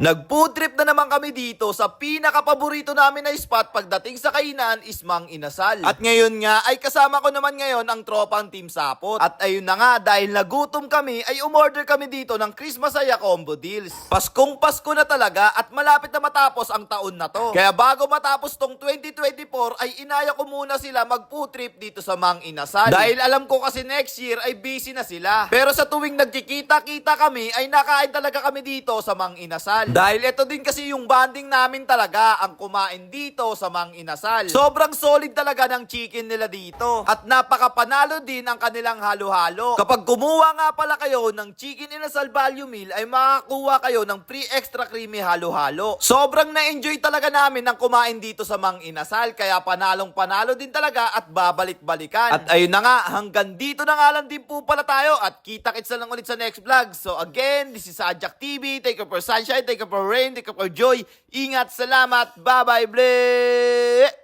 Nag-food trip na naman kami dito sa pinaka-paborito namin na spot pagdating sa kainan is Mang Inasal. At ngayon nga ay kasama ko naman ngayon ang tropang Team Sapot. At ayun na nga, dahil nagutom kami ay umorder kami dito ng Christmas Saya Combo Deals. Paskong Pasko na talaga at malapit na matapos ang taon na to. Kaya bago matapos tong 2024 ay inaya ko muna sila mag-food trip dito sa Mang Inasal. Dahil alam ko kasi next year ay busy na sila. Pero sa tuwing nagkikita-kita kami ay nakain talaga kami dito sa Mang Inasal. Dahil ito din kasi yung bonding namin talaga ang kumain dito sa Mang Inasal. Sobrang solid talaga ng chicken nila dito. At napakapanalo din ang kanilang halo-halo. Kapag kumuha nga pala kayo ng Chicken Inasal Value Meal ay makakuha kayo ng free extra creamy halo-halo. Sobrang na-enjoy talaga namin ang kumain dito sa Mang Inasal. Kaya panalong panalo din talaga at babalik-balikan. At ayun na nga, hanggang dito na nga lang din po pala tayo. At kita-kits na lang ulit sa next vlog. So again, this is Ajak TV. Take care for sunshine, take care for rain, take care for joy. Ingat, salamat, bye-bye, ble!